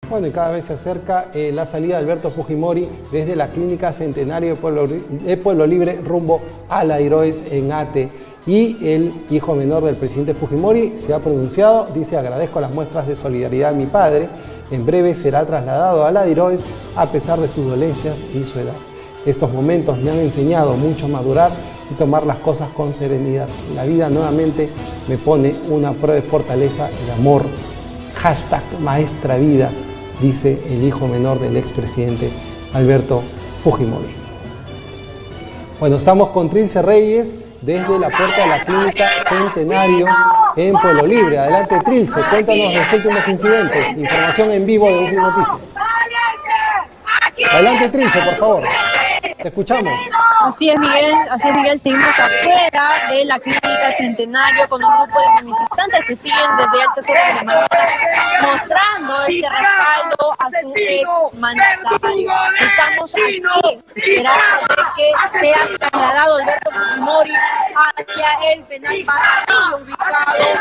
Bueno, y cada vez se acerca la salida de Alberto Fujimori desde la Clínica Centenario de Pueblo Libre rumbo a la Iroes en Ate. Y el hijo menor del presidente Fujimori se ha pronunciado, dice: agradezco las muestras de solidaridad de mi padre, en breve será trasladado a la Iroes a pesar de sus dolencias y su edad. Estos momentos me han enseñado mucho a madurar y tomar las cosas con serenidad. La vida nuevamente me pone una prueba de fortaleza y de amor. Hashtag Maestra Vida, dice el hijo menor del expresidente Alberto Fujimori. Bueno, estamos con Trilce Reyes desde la puerta de la Clínica Centenario en Pueblo Libre. Adelante, Trilce, cuéntanos los últimos incidentes. Información en vivo de UCI Noticias. Adelante, Trilce, por favor. Te escuchamos. Así es, Miguel, seguimos afuera de la Clínica Centenario con un grupo de manifestantes que siguen desde altas horas de la mañana mostrando este respaldo a su exmandatario. Estamos aquí esperando que sea trasladado Alberto Fujimori hacia el penal Pajarillo, ubicado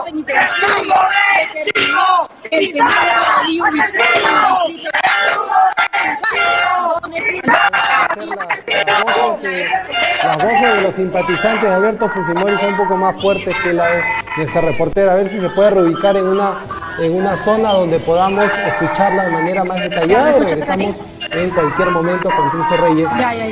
en el penal Pajarillo, Las voces de los simpatizantes de Alberto Fujimori son un poco más fuertes que la de nuestra reportera. A ver si se puede reubicar en una zona donde podamos escucharla de manera más detallada, y regresamos en cualquier momento con Trilce Reyes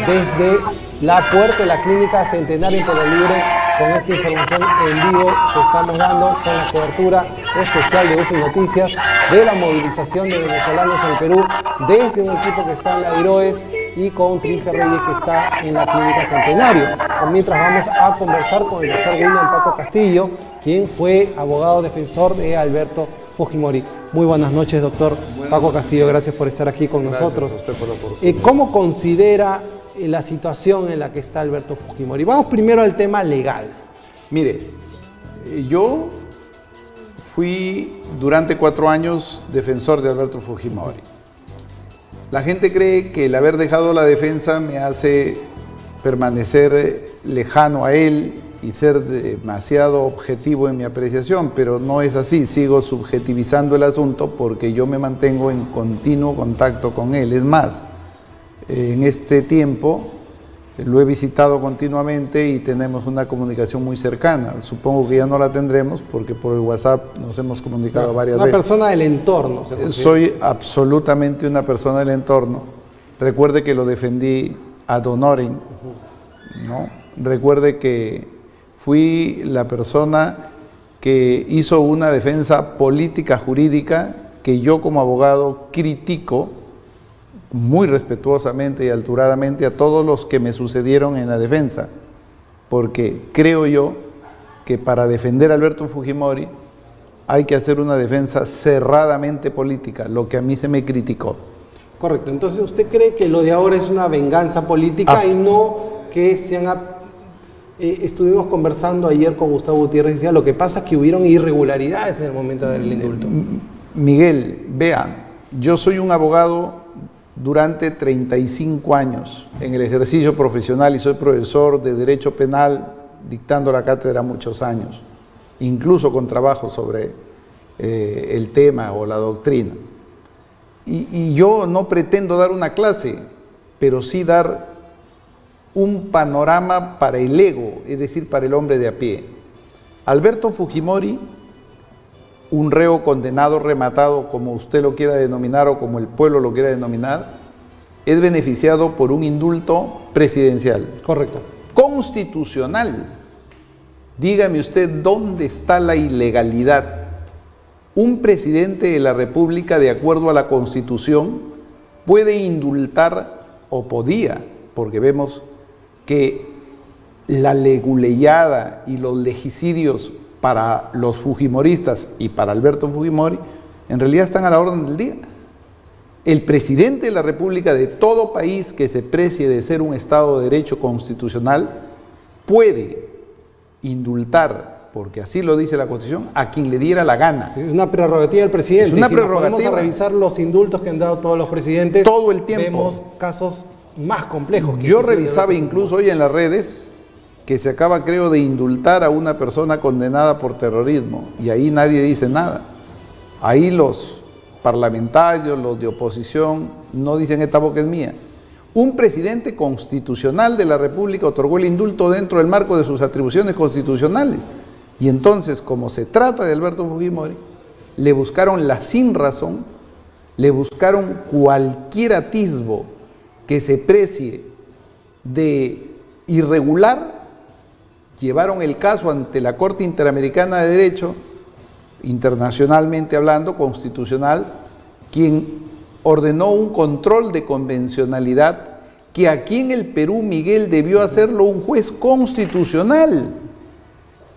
desde la puerta de la Clínica Centenario en Pueblo Libre, con esta información en vivo que estamos dando con la cobertura especial de UCI Noticias de la movilización de venezolanos en Perú desde un equipo que está en la Iroes y con Trilce Reyes que está en la Clínica Centenario. Mientras vamos a conversar con el doctor William Paco Castillo, quien fue abogado defensor de Alberto Fujimori. Muy buenas noches, doctor Paco Castillo, gracias por estar aquí con nosotros. Gracias a usted por la oportunidad. ¿Cómo considera la situación en la que está Alberto Fujimori? Vamos primero al tema legal. Mire, yo fui durante 4 años defensor de Alberto Fujimori. La gente cree que el haber dejado la defensa me hace permanecer lejano a él y ser demasiado objetivo en mi apreciación, pero no es así. Sigo subjetivizando el asunto porque yo me mantengo en continuo contacto con él. Es más, en este tiempo lo he visitado continuamente y tenemos una comunicación muy cercana. Supongo que ya no la tendremos porque por el WhatsApp nos hemos comunicado varias veces. Una persona del entorno. Soy absolutamente una persona del entorno. Recuerde que lo defendí ad honorem, ¿no? Recuerde que fui la persona que hizo una defensa política jurídica que yo como abogado critico muy respetuosamente y alturadamente a todos los que me sucedieron en la defensa, porque creo yo que para defender a Alberto Fujimori hay que hacer una defensa cerradamente política, lo que a mí se me criticó. Correcto, entonces usted cree que lo de ahora es una venganza política y no que estuvimos conversando ayer con Gustavo Gutiérrez, decía, lo que pasa es que hubieron irregularidades en el momento del indulto. Miguel, vea, yo soy un abogado durante 35 años en el ejercicio profesional y soy profesor de Derecho Penal, dictando la cátedra muchos años, incluso con trabajo sobre el tema o la doctrina. Y yo no pretendo dar una clase, pero sí dar un panorama para el ego, es decir, para el hombre de a pie. Alberto Fujimori, un reo condenado, rematado, como usted lo quiera denominar o como el pueblo lo quiera denominar, es beneficiado por un indulto presidencial. Correcto. Constitucional. Dígame usted dónde está la ilegalidad. Un presidente de la República, de acuerdo a la Constitución, puede indultar, o podía, porque vemos que la leguleyada y los legicidios para los fujimoristas y para Alberto Fujimori en realidad están a la orden del día. El presidente de la República de todo país que se precie de ser un Estado de Derecho constitucional puede indultar, porque así lo dice la Constitución, a quien le diera la gana. Sí, es una prerrogativa del presidente. Es una si prerrogativa. Vamos a revisar los indultos que han dado todos los presidentes. Todo el tiempo. Vemos casos más complejos. Yo revisaba incluso hoy en las redes que se acaba, creo, de indultar a una persona condenada por terrorismo, y ahí nadie dice nada. Ahí los parlamentarios, los de oposición, no dicen esta boca es mía. Un presidente constitucional de la República otorgó el indulto dentro del marco de sus atribuciones constitucionales. Y entonces, como se trata de Alberto Fujimori, le buscaron la sinrazón, le buscaron cualquier atisbo que se precie de irregular, llevaron el caso ante la Corte Interamericana de Derecho, internacionalmente hablando, constitucional, quien ordenó un control de convencionalidad que aquí en el Perú, Miguel, debió hacerlo un juez constitucional.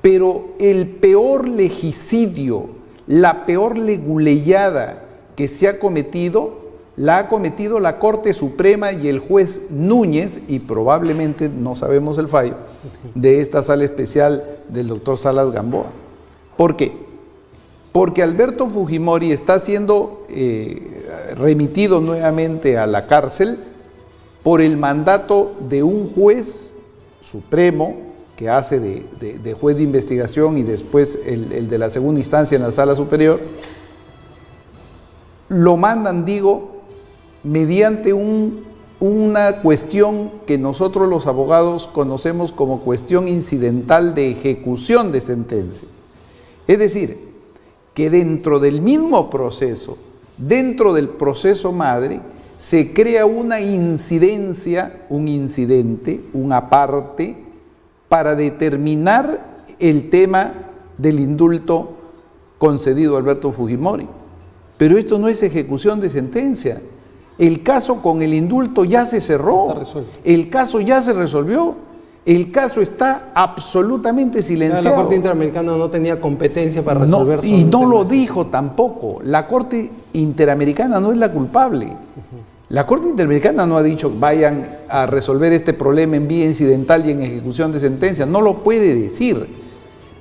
Pero el peor legicidio, la peor leguleyada que se ha cometido, la ha cometido la Corte Suprema y el juez Núñez, y probablemente, no sabemos el fallo, de esta sala especial del doctor Salas Gamboa. ¿Por qué? Porque Alberto Fujimori está siendo remitido nuevamente a la cárcel por el mandato de un juez supremo que hace de juez de investigación y después el de la segunda instancia en la sala superior. Lo mandan, digo, mediante una cuestión que nosotros los abogados conocemos como cuestión incidental de ejecución de sentencia. Es decir, que dentro del mismo proceso, dentro del proceso madre, se crea una incidencia, un incidente, una parte, para determinar el tema del indulto concedido a Alberto Fujimori. Pero esto no es ejecución de sentencia. El caso con el indulto ya se cerró, está resuelto. El caso ya se resolvió, el caso está absolutamente silenciado. La Corte Interamericana no tenía competencia para resolver no, y no lo dijo tampoco. La Corte Interamericana no es la culpable. La Corte Interamericana no ha dicho vayan a resolver este problema en vía incidental y en ejecución de sentencia, no lo puede decir.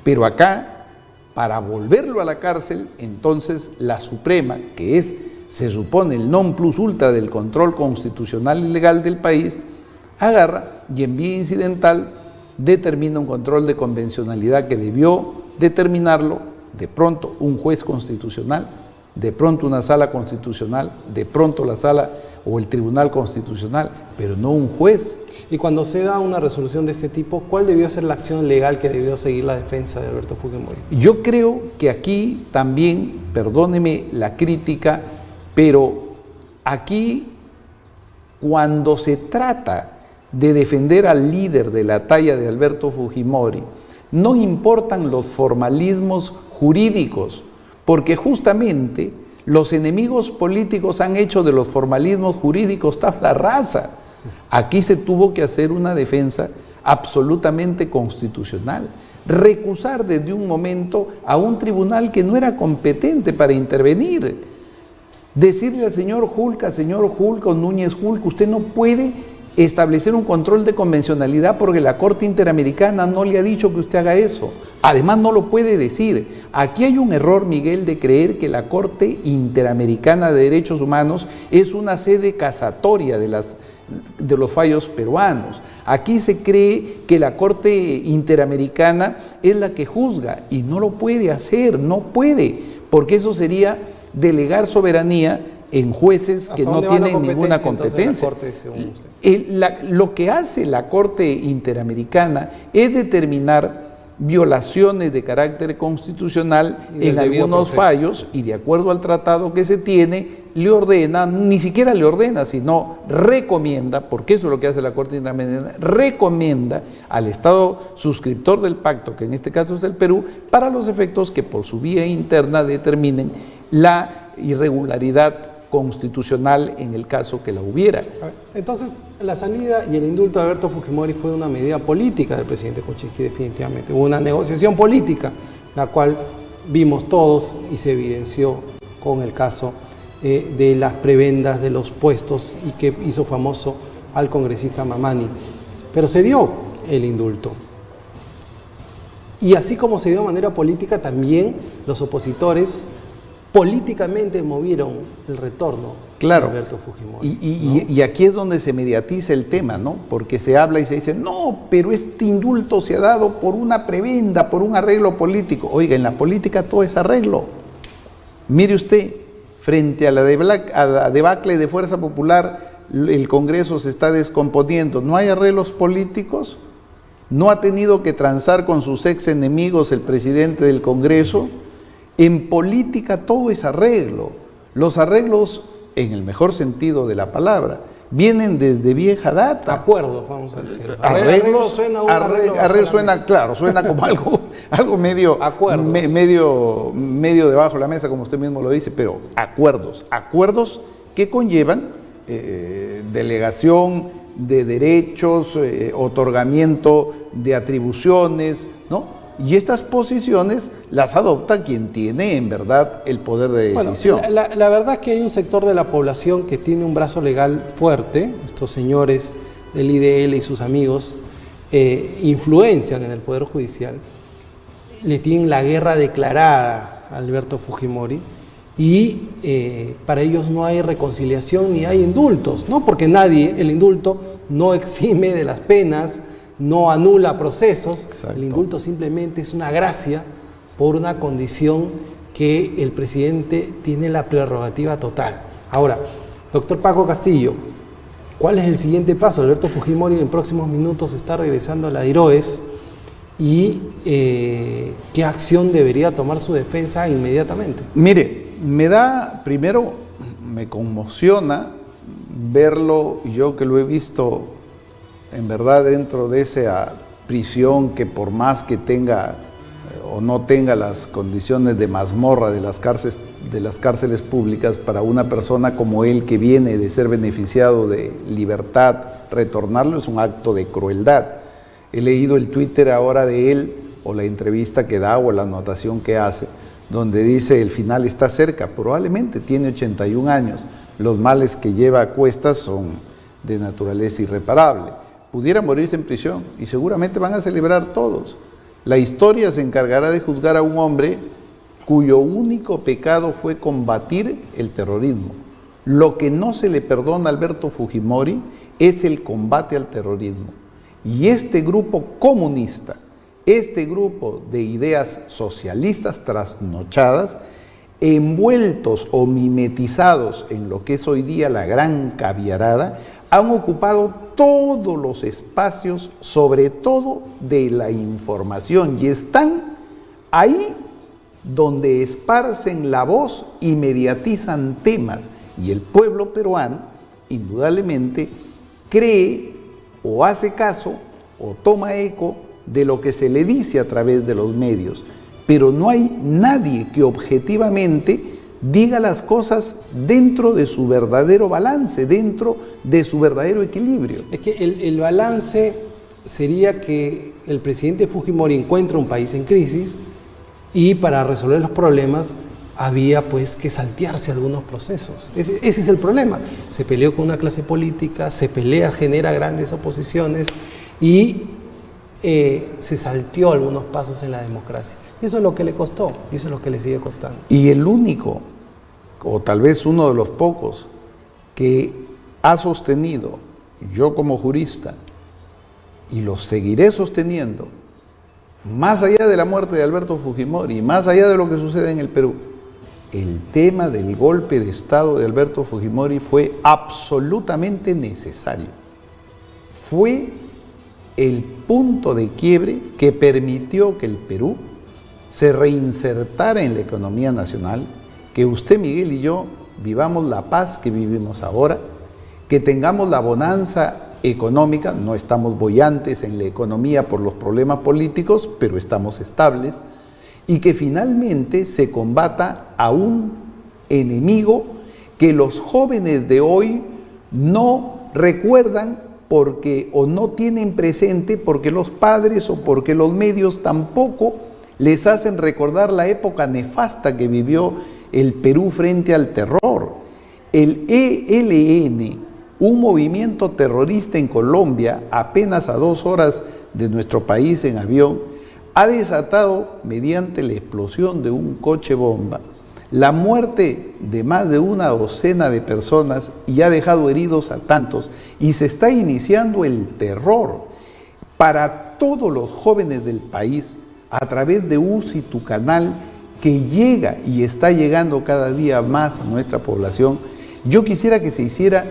Pero acá, para volverlo a la cárcel, entonces la Suprema, que es, se supone, el non plus ultra del control constitucional y legal del país, agarra y en vía incidental determina un control de convencionalidad que debió determinarlo de pronto un juez constitucional, de pronto una sala constitucional, de pronto la sala o el Tribunal Constitucional, pero no un juez. Y cuando se da una resolución de este tipo, ¿cuál debió ser la acción legal que debió seguir la defensa de Alberto Fujimori? Yo creo que aquí también, perdóneme la crítica, pero aquí cuando se trata de defender al líder de la talla de Alberto Fujimori, no importan los formalismos jurídicos, porque justamente los enemigos políticos han hecho de los formalismos jurídicos tabla rasa. Aquí se tuvo que hacer una defensa absolutamente constitucional, recusar desde un momento a un tribunal que no era competente para intervenir, decirle al señor Julca o Núñez Julca, usted no puede establecer un control de convencionalidad porque la Corte Interamericana no le ha dicho que usted haga eso. Además no lo puede decir. Aquí hay un error, Miguel, de creer que la Corte Interamericana de Derechos Humanos es una sede casatoria de los fallos peruanos. Aquí se cree que la Corte Interamericana es la que juzga y no lo puede hacer, no puede, porque eso sería delegar soberanía en jueces que no tienen ninguna competencia. Lo que hace la Corte Interamericana es determinar violaciones de carácter constitucional en algunos fallos y de acuerdo al tratado que se tiene, le ordena, ni siquiera le ordena, sino recomienda, porque eso es lo que hace la Corte Interamericana, recomienda al Estado suscriptor del pacto, que en este caso es el Perú, para los efectos que por su vía interna determinen la irregularidad constitucional en el caso que la hubiera. Entonces, la salida y el indulto de Alberto Fujimori fue una medida política del presidente Kuczynski, definitivamente. Hubo una negociación política, la cual vimos todos y se evidenció con el caso de las prebendas de los puestos y que hizo famoso al congresista Mamani. Pero se dio el indulto. Y así como se dio de manera política, también los opositores políticamente movieron el retorno Claro. de Alberto Fujimori. Y aquí es donde se mediatiza el tema, ¿no? Porque se habla y se dice, no, pero este indulto se ha dado por una prebenda, por un arreglo político. Oiga, en la política todo es arreglo. Mire usted, frente a la debacle de Fuerza Popular, el Congreso se está descomponiendo. ¿No hay arreglos políticos? ¿No ha tenido que transar con sus ex enemigos el presidente del Congreso? En política todo es arreglo. Los arreglos, en el mejor sentido de la palabra, vienen desde vieja data. Acuerdos, vamos a decir. Arreglos suena claro, suena como algo medio debajo de la mesa, como usted mismo lo dice, pero acuerdos que conllevan delegación de derechos, otorgamiento de atribuciones, ¿no? Y estas posiciones las adopta quien tiene en verdad el poder de decisión. Bueno, la verdad es que hay un sector de la población que tiene un brazo legal fuerte. Estos señores del IDL y sus amigos influencian en el Poder Judicial. Le tienen la guerra declarada a Alberto Fujimori y para ellos no hay reconciliación ni hay indultos, ¿no? Porque el indulto no exime de las penas, no anula procesos. Exacto. El indulto simplemente es una gracia por una condición que el presidente tiene la prerrogativa total. Ahora, doctor Paco Castillo, ¿cuál es el siguiente paso? Alberto Fujimori en próximos minutos está regresando a la DIROES y ¿qué acción debería tomar su defensa inmediatamente? Mire, me conmociona verlo, yo que lo he visto en verdad dentro de esa prisión que por más que tenga o no tenga las condiciones de mazmorra de las cárceles públicas, para una persona como él que viene de ser beneficiado de libertad, retornarlo es un acto de crueldad. He leído el Twitter ahora de él, o la entrevista que da, o la anotación que hace, donde dice el final está cerca. Probablemente tiene 81 años, los males que lleva a cuestas son de naturaleza irreparable. Pudiera morirse en prisión y seguramente van a celebrar todos. La historia se encargará de juzgar a un hombre cuyo único pecado fue combatir el terrorismo. Lo que no se le perdona a Alberto Fujimori es el combate al terrorismo. Y este grupo comunista, este grupo de ideas socialistas trasnochadas, envueltos o mimetizados en lo que es hoy día la gran caviarada, han ocupado todos los espacios, sobre todo de la información, y están ahí donde esparcen la voz y mediatizan temas. Y el pueblo peruano, indudablemente, cree o hace caso o toma eco de lo que se le dice a través de los medios. Pero no hay nadie que objetivamente diga las cosas dentro de su verdadero balance, dentro de su verdadero equilibrio. Es que el balance sería que el presidente Fujimori encuentra un país en crisis y para resolver los problemas había pues que saltearse algunos procesos. Ese es el problema. Se peleó con una clase política, genera grandes oposiciones y se salteó algunos pasos en la democracia. Y eso es lo que le costó, y eso es lo que le sigue costando. Y el único, o tal vez uno de los pocos, que ha sostenido, yo como jurista, y lo seguiré sosteniendo, más allá de la muerte de Alberto Fujimori, más allá de lo que sucede en el Perú, el tema del golpe de Estado de Alberto Fujimori fue absolutamente necesario. Fue el punto de quiebre que permitió que el Perú se reinsertara en la economía nacional, que usted, Miguel, y yo vivamos la paz que vivimos ahora, que tengamos la bonanza económica, no estamos boyantes en la economía por los problemas políticos, pero estamos estables, y que finalmente se combata a un enemigo que los jóvenes de hoy no recuerdan porque o no tienen presente, porque los padres o porque los medios tampoco les hacen recordar la época nefasta que vivió el Perú frente al terror. El ELN, un movimiento terrorista en Colombia, apenas a 2 horas de nuestro país en avión, ha desatado, mediante la explosión de un coche bomba, la muerte de más de una docena de personas y ha dejado heridos a tantos, y se está iniciando el terror para todos los jóvenes del país a través de UCI, tu canal, que llega y está llegando cada día más a nuestra población. Yo quisiera que se hiciera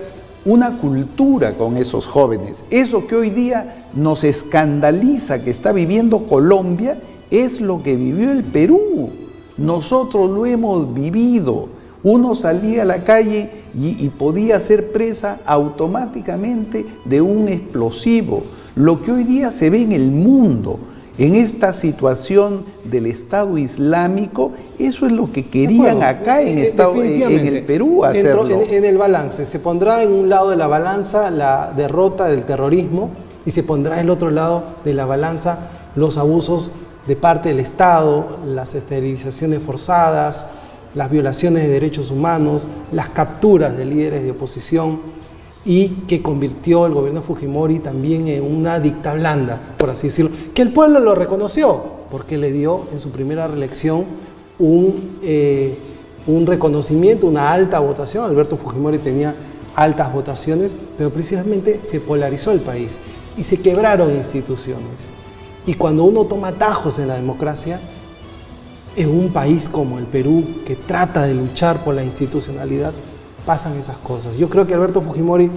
una cultura con esos jóvenes. Eso que hoy día nos escandaliza que está viviendo Colombia es lo que vivió el Perú. Nosotros lo hemos vivido. Uno salía a la calle y podía ser presa automáticamente de un explosivo. Lo que hoy día se ve en el mundo, en esta situación del Estado Islámico, eso es lo que querían acá en el Perú hacerlo. En el balance, se pondrá en un lado de la balanza la derrota del terrorismo y se pondrá en el otro lado de la balanza los abusos de parte del Estado, las esterilizaciones forzadas, las violaciones de derechos humanos, las capturas de líderes de oposición, y que convirtió el gobierno de Fujimori también en una dicta blanda, por así decirlo, que el pueblo lo reconoció, porque le dio en su primera reelección un reconocimiento, una alta votación. Alberto Fujimori tenía altas votaciones, pero precisamente se polarizó el país y se quebraron instituciones. Y cuando uno toma atajos en la democracia, en un país como el Perú, que trata de luchar por la institucionalidad, pasan esas cosas. Yo creo que Alberto Fujimori,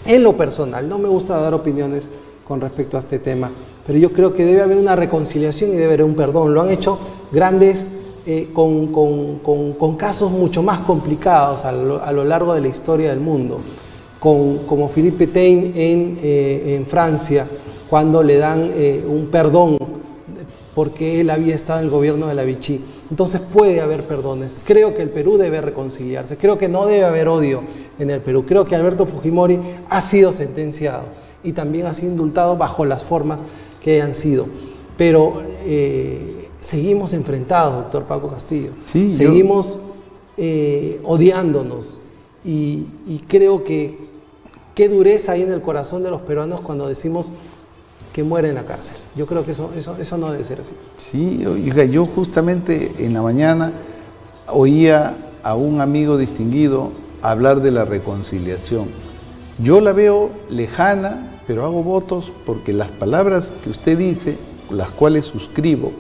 en lo personal, no me gusta dar opiniones con respecto a este tema, pero yo creo que debe haber una reconciliación y debe haber un perdón. Lo han hecho grandes con casos mucho más complicados a lo largo de la historia del mundo, como Philippe Pétain en Francia, cuando le dan un perdón porque él había estado en el gobierno de la Vichy. Entonces puede haber perdones. Creo que el Perú debe reconciliarse. Creo que no debe haber odio en el Perú. Creo que Alberto Fujimori ha sido sentenciado y también ha sido indultado bajo las formas que hayan sido. Pero seguimos enfrentados, doctor Paco Castillo. Sí, seguimos odiándonos. Y creo que qué dureza hay en el corazón de los peruanos cuando decimos que muere en la cárcel. Yo creo que eso no debe ser así. Sí, oiga, yo justamente en la mañana oía a un amigo distinguido hablar de la reconciliación. Yo la veo lejana, pero hago votos porque las palabras que usted dice, las cuales suscribo,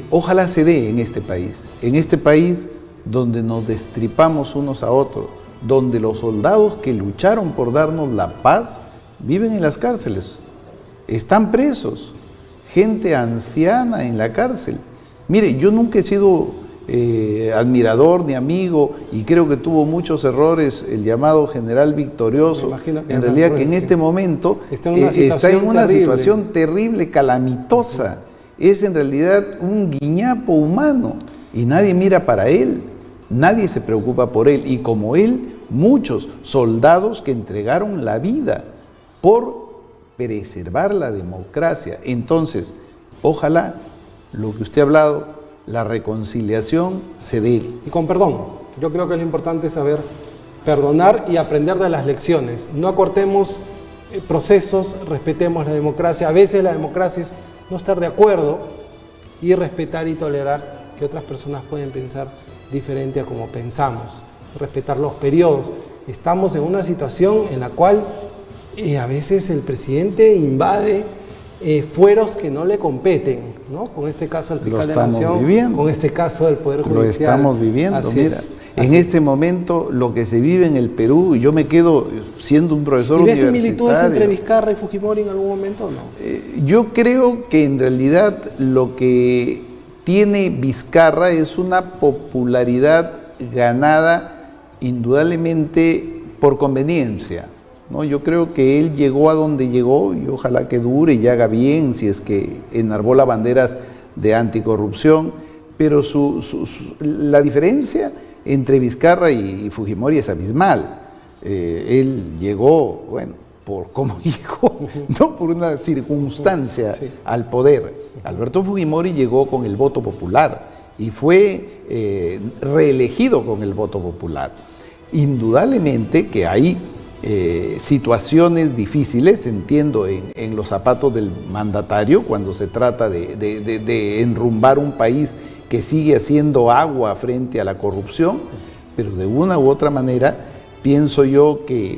ojalá se dé en este país donde nos destripamos unos a otros, donde los soldados que lucharon por darnos la paz viven en las cárceles. Están presos, gente anciana en la cárcel. Mire, yo nunca he sido admirador ni amigo, y creo que tuvo muchos errores el llamado general victorioso. En realidad que en este momento está en una situación terrible, calamitosa. Es en realidad un guiñapo humano y nadie mira para él, nadie se preocupa por él. Y como él, muchos soldados que entregaron la vida por preservar la democracia. Entonces, ojalá lo que usted ha hablado, la reconciliación se dé. Y con perdón. Yo creo que lo importante es saber perdonar y aprender de las lecciones. No acortemos procesos, respetemos la democracia. A veces la democracia es no estar de acuerdo y respetar y tolerar que otras personas pueden pensar diferente a como pensamos. Respetar los periodos. Estamos en una situación en la cual a veces el presidente invade fueros que no le competen, ¿no? Con este caso el fiscal de la Nación, con este caso del Poder Judicial. Lo estamos viviendo, mira. En este momento lo que se vive en el Perú, yo me quedo siendo un profesor universitario. ¿Y ves similitudes entre Vizcarra y Fujimori en algún momento o no? Yo creo que en realidad lo que tiene Vizcarra es una popularidad ganada indudablemente por conveniencia, ¿no? Yo creo que él llegó a donde llegó y ojalá que dure y haga bien si es que enarbola banderas de anticorrupción, pero la diferencia entre Vizcarra y Fujimori es abismal. Él llegó, bueno, por cómo llegó, no por una circunstancia al poder. Alberto Fujimori llegó con el voto popular y fue reelegido con el voto popular. Indudablemente que hay situaciones difíciles, entiendo, en los zapatos del mandatario cuando se trata de enrumbar un país que sigue haciendo agua frente a la corrupción, pero de una u otra manera pienso yo que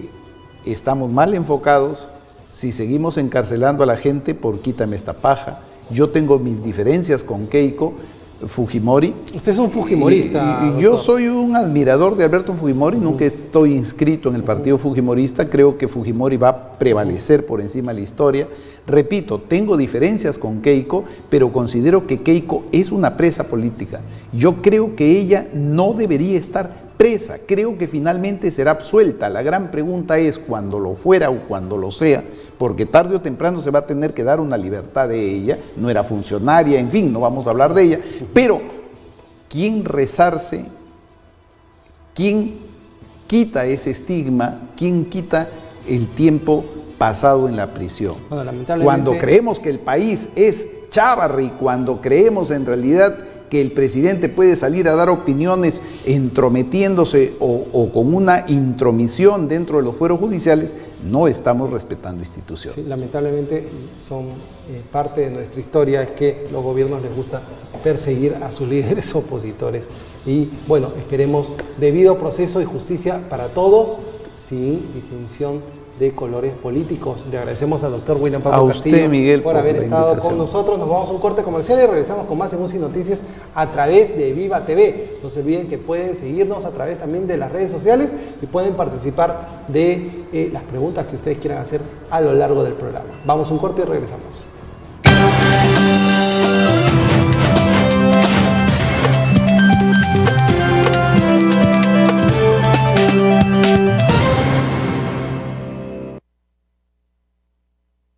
estamos mal enfocados si seguimos encarcelando a la gente por quítame esta paja. Yo tengo mis diferencias con Keiko Fujimori. Usted es un fujimorista. Y yo soy un admirador de Alberto Fujimori, nunca estoy inscrito en el partido fujimorista, creo que Fujimori va a prevalecer por encima de la historia. Repito, tengo diferencias con Keiko, pero considero que Keiko es una presa política. Yo creo que ella no debería estar presa, creo que finalmente será absuelta. La gran pregunta es cuando lo fuera o cuando lo sea, porque tarde o temprano se va a tener que dar una libertad de ella, no era funcionaria, en fin, no vamos a hablar de ella, pero ¿quién resarce? ¿Quién quita ese estigma? ¿Quién quita el tiempo pasado en la prisión? Bueno, lamentablemente, cuando creemos que el país es Chávarri, cuando creemos en realidad que el presidente puede salir a dar opiniones entrometiéndose o con una intromisión dentro de los fueros judiciales, no estamos respetando instituciones. Sí, lamentablemente son parte de nuestra historia, es que los gobiernos les gusta perseguir a sus líderes opositores. Y bueno, esperemos debido proceso y justicia para todos, sin distinción de colores políticos. Le agradecemos al doctor William Pablo Castillo usted, Miguel, por haber estado con nosotros. Nos vamos a un corte comercial y regresamos con más en UCI Noticias a través de Viva TV. No se olviden que pueden seguirnos a través también de las redes sociales y pueden participar de las preguntas que ustedes quieran hacer a lo largo del programa. Vamos a un corte y regresamos.